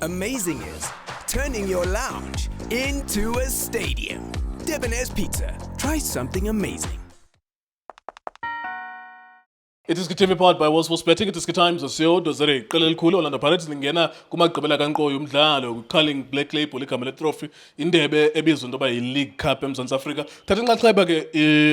Amazing is turning your lounge into a stadium. Debonair's Pizza. Try something amazing. iDiskiTV powered by Sports Betting. iDiski Times osiyodo zere iqela elikhulu Orlando Pirates lingena kumagqibela kankqoyi umdlalo uCarling Black Label igama letrophy indebe ebizwa into yoba yi-League Cup eMzantsi Afrika. Thatha inxaxheba ke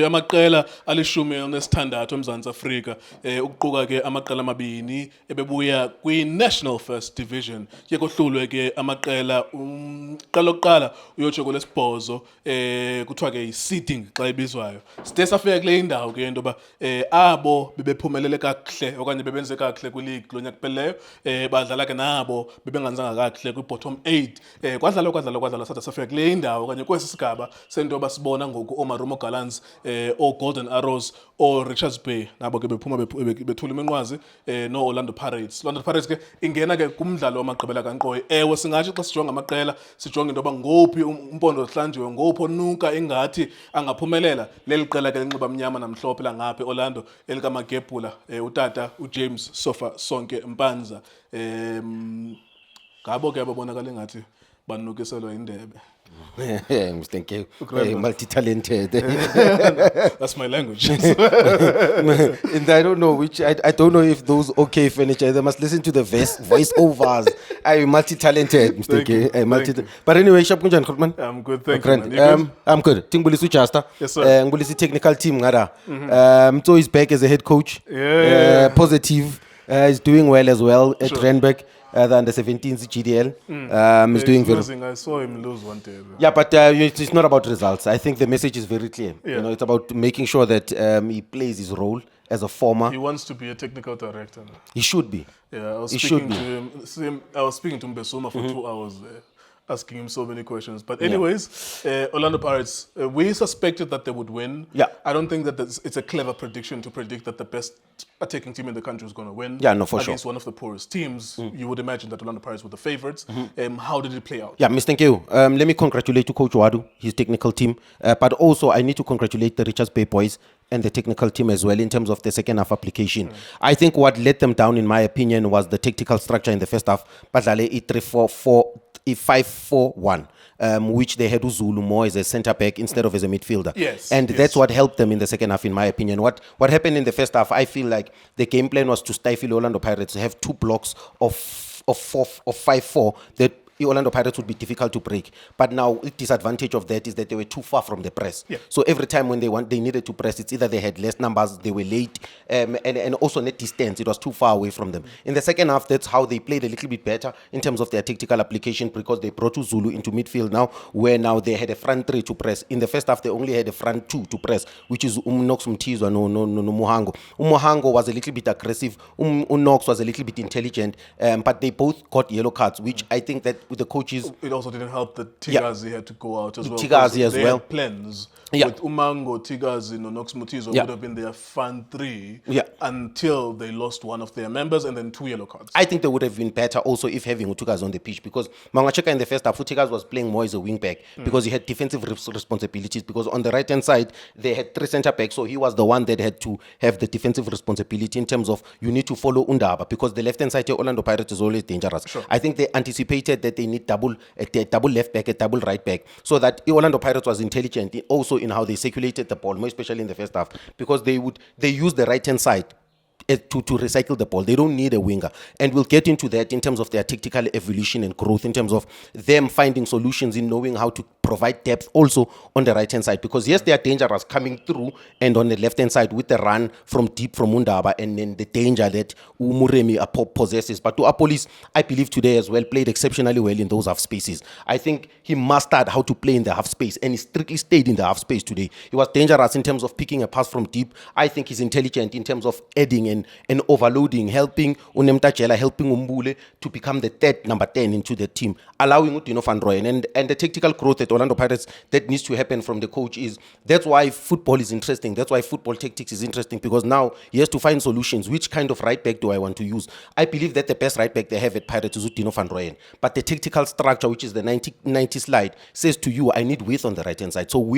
amaqela alishumi elinesithandathu eMzantsi Afrika ukuquka ke amaqela amabini ebebuya kwi-National First Division. Kuye kohlulwe ke amaqela uqala lokuqala uyotsho kwelesibhozo kuthiwa ke yi-seeding xa ibizwayo. Side safika kule indawo ke into yoba abo bebephumelele kakuhle okanye bebenze kakuhle kwi-league lo nyaka uphelileyo badlala ke nabo bebengenzanga kakuhle kwi-bottom 8 kwadlalwa sada safika kule indawo okanye kwesi sigaba sento yoba sibona ngoku ooMarumo Gallants oo-Golden Arrows oo-Richards Bay nabo ke bephuma bethula iminqwazi no-Orlando Pirates. Orlando Pirates ke ingena ke kumdlalo wamagqibela kankqoyi. Ewe singathi xa sijonga amaqela sijonga into yoba ngophi umpondo zihlanjiwe ngophi onuka ingathi angaphumelela leli qela ke linxiba mnyama namhlophe langapha Orlando elikamagebhula utata uJames Sofa Sonke Mpanza ngabo ke ababonakala ingathi banukiselwa indebe. Thank you. Multi-talented. That's my language. And I don't know I don't know if those okay furniture, they must listen to the voiceovers. I'm multi-talented, Mr. K. But anyway, Shop Kunjan Khotman. I'm good, thank you. Man. I'm good. Tingbulisi Chasta. Yes, sir. Ngulisi technical team ngara. So he's back as a head coach. Yeah. Positive. He's doing well as well at Randburg. The under 17s GDL. He's doing very losing. I saw him lose one day. Yeah, but it's not about results. I think the message is very clear. Yeah. You know, it's about making sure that he plays his role as a former. He wants to be a technical director. He should be. Yeah, I was speaking to him. I was speaking to Mbesuma for 2 hours there, asking him so many questions. But anyways, Orlando Pirates, we suspected that they would win. Yeah. I don't think that it's a clever prediction to predict that the best attacking team in the country is going to win. Yeah, no, for sure. Against one of the poorest teams. You would imagine that Orlando Pirates were the favorites. How did it play out? Yeah, Mr. Nkeu, let me congratulate Coach Ouaddou, his technical team. But also, I need to congratulate the Richards Bay boys and the technical team as well in terms of the second half application. I think what let them down, in my opinion, was the tactical structure in the first half. Badlale 5-4-1, which they had Uzulu more as a centre back instead of as a midfielder. Yes. And that's what helped them in the second half, in my opinion. What happened in the first half, I feel like the game plan was to stifle Orlando Pirates, to have two blocks of 5-4 that Orlando Pirates would be difficult to break. But now the disadvantage of that is that they were too far from the press. Yeah. So every time when they needed to press, it's either they had less numbers, they were late, and also net distance, it was too far away from them. In the second half, that's how they played a little bit better in terms of their tactical application, because they brought Zulu into midfield now, where now they had a front three to press. In the first half, they only had a front two to press, which is Nox Mtizwa, no Muhango. Muhango was a little bit aggressive, Nox was a little bit intelligent, but they both got yellow cards, which I think that with the coaches, it also didn't help that Tigazi had to go out as well. Tigazi as well. Had plans with Umango, Tigazi, no Nox Mutizo would have been their front three until they lost one of their members and then 2 yellow cards. I think they would have been better also if having Utigazi on the pitch, because Mangacheka in the first half, Utigazi was playing more as a wing back because he had defensive responsibilities, because on the right hand side they had 3 centre backs, so he was the one that had to have the defensive responsibility in terms of you need to follow Undaba, because the left hand side of Orlando Pirates is always dangerous. Sure. I think they anticipated that they need double left back, a double right back, so that Orlando Pirates was intelligent also in how they circulated the ball, more especially in the first half, because they use the right hand side to recycle the ball. They don't need a winger, and we'll get into that in terms of their tactical evolution and growth, in terms of them finding solutions in knowing how to provide depth also on the right hand side, because yes, they are dangerous coming through, and on the left hand side with the run from deep from Undaba, and then the danger that Umuremi possesses. But to Apolis, I believe today as well, played exceptionally well in those half spaces. I think he mastered how to play in the half space, and he strictly stayed in the half space today. He was dangerous in terms of picking a pass from deep. I think he's intelligent in terms of adding and overloading, helping Unemtajela, helping Umbule to become the third number 10 into the team, allowing Udino van Rooyen. And the tactical growth at Orlando Pirates that needs to happen from the coach that's why football is interesting. That's why football tactics is interesting, because now he has to find solutions. Which kind of right back do I want to use? I believe that the best right back they have at Pirates is Udino van Rooyen. But the tactical structure, which is the 90 slide, says to you, I need width on the right hand side. So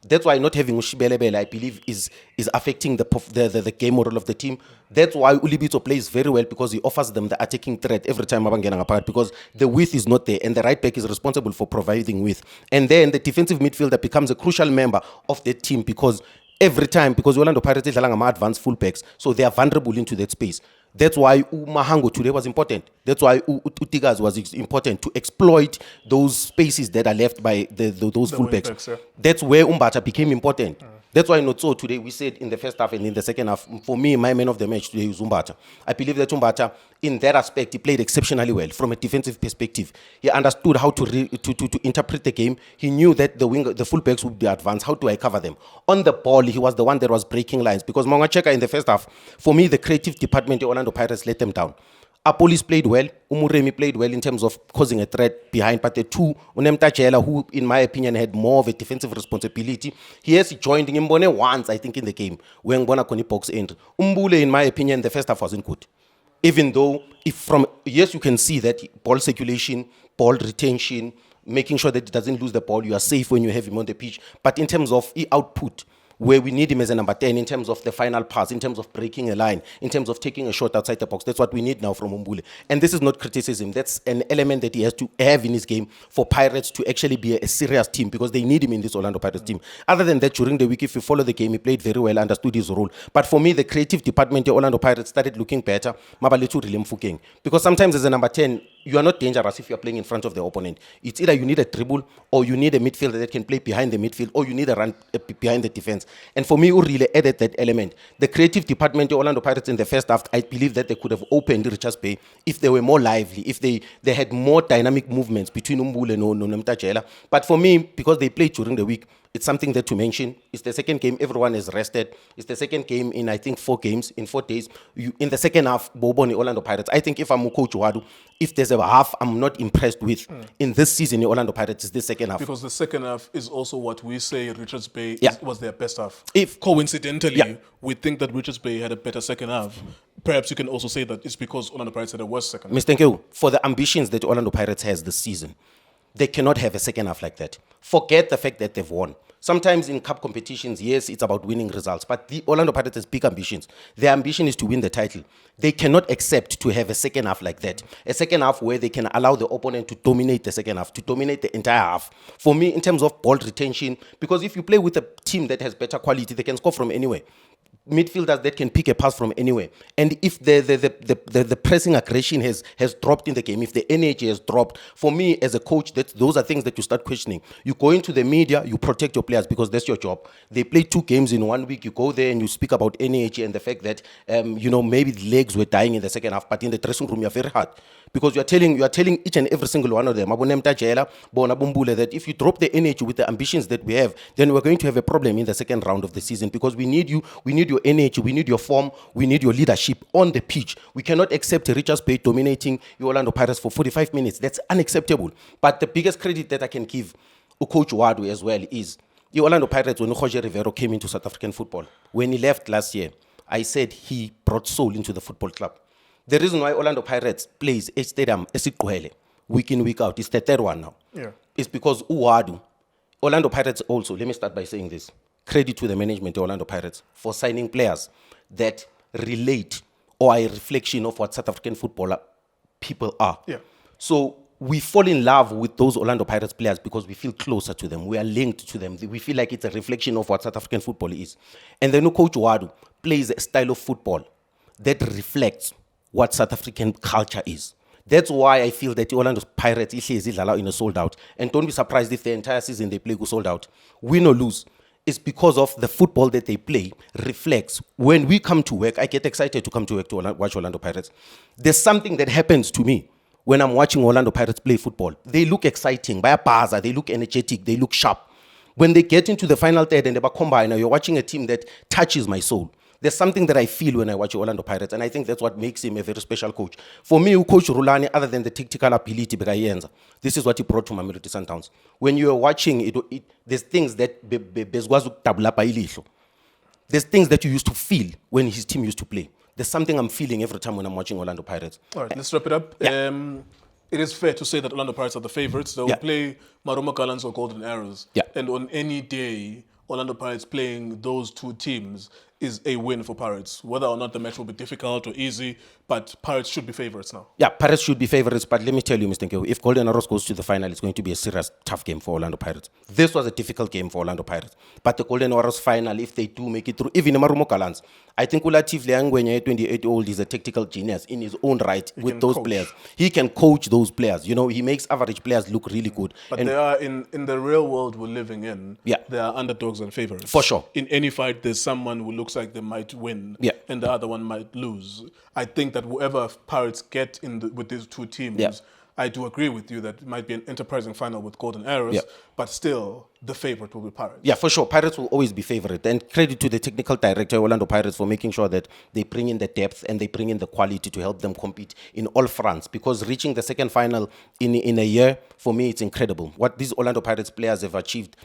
that's why not having Ushibelebele, I believe, is affecting the game model of the team. That's why Ulibito plays very well, because he offers them the attacking threat every time abangena ngaphakathi, because the width is not there and the right back is responsible for providing width. And then the defensive midfielder becomes a crucial member of the team, because every time, because Orlando Pirates idlala ngama advanced fullbacks, so they are vulnerable into that space. That's why Mahango today was important. That's why Utigas was important, to exploit those spaces that are left by those fullbacks. Yeah. That's where Umbata became important. That's why not so today we said in the first half and in the second half, for me, my man of the match today is Umbata. I believe that Umbata, in that aspect, he played exceptionally well from a defensive perspective. He understood how to interpret the game. He knew that the fullbacks would be advanced. How do I cover them? On the ball, he was the one that was breaking lines, because Mongacheka in the first half, for me, the creative department, the Orlando Pirates let them down. Apolis played well. Umuremi played well in terms of causing a threat behind. But the two, Unemtajela, who in my opinion had more of a defensive responsibility, he has joined Ngimbone once, I think, in the game when Mbona Koni box end. Umbule, in my opinion, the first half wasn't good. Even though, yes, you can see that ball circulation, ball retention, making sure that it doesn't lose the ball, you are safe when you have him on the pitch. But in terms of output, where we need him as a number 10 in terms of the final pass, in terms of breaking a line, in terms of taking a shot outside the box. That's what we need now from Umbule. And this is not criticism. That's an element that he has to have in his game for Pirates to actually be a serious team, because they need him in this Orlando Pirates team. Other than that, during the week, if you follow the game, he played very well, understood his role. But for me, the creative department of Orlando Pirates started looking better. Because sometimes as a number 10, you are not dangerous if you are playing in front of the opponent. It's either you need a dribble, or you need a midfielder that can play behind the midfield, or you need a run behind the defense. And for me, who really added that element, the creative department of Orlando Pirates in the first half, I believe that they could have opened Richards Bay if they were more lively, if they had more dynamic movements between Umbule and Nomtajela. But for me, because they played during the week, it's something that to mention. It's the second game, everyone is rested. It's the second game in, I think, 4 games, in 4 days. In the second half, Boboni, Orlando Pirates, I think if I'm Coach Ouaddou, if there's a half I'm not impressed with in this season in Orlando Pirates, is the second half. Because the second half is also what we say Richards Bay was their best half. If coincidentally, we think that Richards Bay had a better second half, perhaps you can also say that it's because Orlando Pirates had a worse second half. Mr. Nkeu, for the ambitions that Orlando Pirates has this season, they cannot have a second half like that. Forget the fact that they've won. Sometimes in cup competitions, yes, it's about winning results. But the Orlando Pirates has big ambitions. Their ambition is to win the title. They cannot accept to have a second half like that. A second half where they can allow the opponent to dominate the second half, to dominate the entire half. For me, in terms of ball retention, because if you play with a team that has better quality, they can score from anywhere. Midfielders that can pick a pass from anywhere. And if the pressing aggression has dropped in the game, if the energy has dropped, for me as a coach, those are things that you start questioning. You go into the media, you protect your players because that's your job. They play 2 games in 1 week. You go there and you speak about energy and the fact that maybe the legs were dying in the second half, but in the dressing room you're very hard. Because you are telling each and every single one of them, that if you drop the energy with the ambitions that we have, then we're going to have a problem in the second round of the season, because we need you, we need your energy, we need your form, we need your leadership on the pitch. We cannot accept Richards Bay dominating your Orlando Pirates for 45 minutes. That's unacceptable. But the biggest credit that I can give Coach Ouaddou as well is the Orlando Pirates, when Jorge Rivero came into South African football. When he left last year, I said he brought soul into the football club. The reason why Orlando Pirates plays a stadium week in, week out, it's the 3rd one now. Yeah. It's because Ouaddou, Orlando Pirates also, let me start by saying this. Credit to the management of Orlando Pirates for signing players that relate or are a reflection of what South African footballer people are. Yeah. So we fall in love with those Orlando Pirates players because we feel closer to them. We are linked to them. We feel like it's a reflection of what South African football is. And then Coach Ouaddou plays a style of football that reflects what South African culture is. That's why I feel that the Orlando Pirates is in a sold out. And don't be surprised if the entire season they play go sold out. Win or lose. It's because of the football that they play reflects. When we come to work, I get excited to come to work to watch Orlando Pirates. There's something that happens to me when I'm watching Orlando Pirates play football. They look exciting. They look energetic. They look sharp. When they get into the final third and they combine, you're watching a team that touches my soul. There's something that I feel when I watch Orlando Pirates, and I think that's what makes him a very special coach. For me, Coach Rulani, other than the tactical ability, this is what he brought to Mamelodi Sundowns. When you are watching it, there's things that there's things that you used to feel when his team used to play. There's something I'm feeling every time when I'm watching Orlando Pirates. All right, let's wrap it up. Yeah. It is fair to say that Orlando Pirates are the favorites. They will play Maroma Gallants or Golden Arrows. Yeah. And on any day, Orlando Pirates playing those 2 teams, is a win for Pirates. Whether or not the match will be difficult or easy, but Pirates should be favorites now. Yeah, Pirates should be favorites, but let me tell you, Mr. Nkeo, if Golden Arrows goes to the final, it's going to be a serious, tough game for Orlando Pirates. This was a difficult game for Orlando Pirates. But the Golden Arrows final, if they do make it through, even Marumo Kalans, I think Ulatif Liangwenye, 28-year-old, is a tactical genius in his own right with those players. He can coach those players. You know, he makes average players look really good. But they are, in the real world we're living in, there are underdogs and favorites. For sure. In any fight, there's someone who looks like they might win and the other one might lose. I think that whoever Pirates get with these two teams, I do agree with you that it might be an enterprising final with Golden Arrows, but still, the favorite will be Pirates. Yeah, for sure. Pirates will always be favorite. And credit to the technical director, Orlando Pirates, for making sure that they bring in the depth and they bring in the quality to help them compete in all fronts. Because reaching the second final in a year, for me, it's incredible. What these Orlando Pirates players have achieved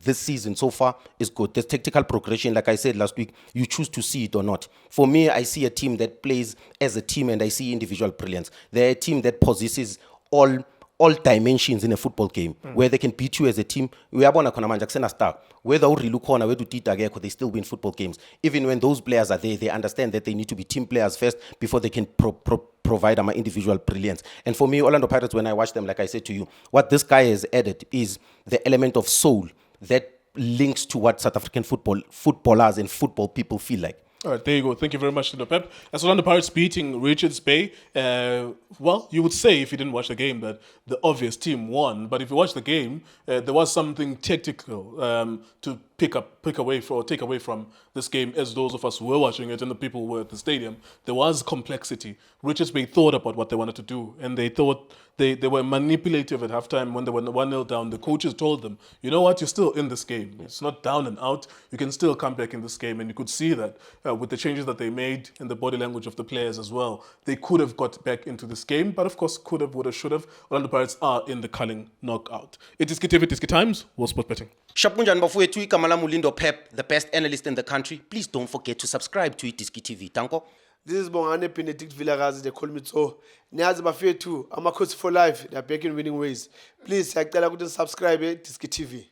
this season so far is good. There's tactical progression, like I said last week, you choose to see it or not. For me, I see a team that plays as a team and I see individual brilliance. They're a team that possesses all dimensions in a football game, where they can beat you as a team. Whether they still win football games. Even when those players are there, they understand that they need to be team players first before they can provide my individual brilliance. And for me, Orlando Pirates, when I watch them, like I said to you, what this guy has added is the element of soul that links to what South African footballers and football people feel like. All right, there you go. Thank you very much, Lindo Pep. As Orlando Pirates beating Richards Bay, well, you would say if you didn't watch the game that the obvious team won. But if you watch the game, there was something tactical to take away from this game, as those of us who were watching it and the people who were at the stadium. There was complexity. Richards Bay thought about what they wanted to do, and they thought they were manipulative at halftime when they were 1-0 down. The coaches told them, you know what, you're still in this game. It's not down and out. You can still come back in this game. And you could see that with the changes that they made in the body language of the players as well. They could have got back into this game, but of course, could have, would have, should have. Orlando Pirates are in the culling knockout. iDiskiTV, iDiski Times, World Sport Betting. Shapunjan bafowethu igama lami Lindo Pep, the best analyst in the country. Please don't forget to subscribe to iDiskiTV. Tanko. This is Bongane Benedict Villagazi, they call me so. Niazi bafethu, I'm a coach for life. They're back in winning ways. Please, subscribe to iDiskiTV.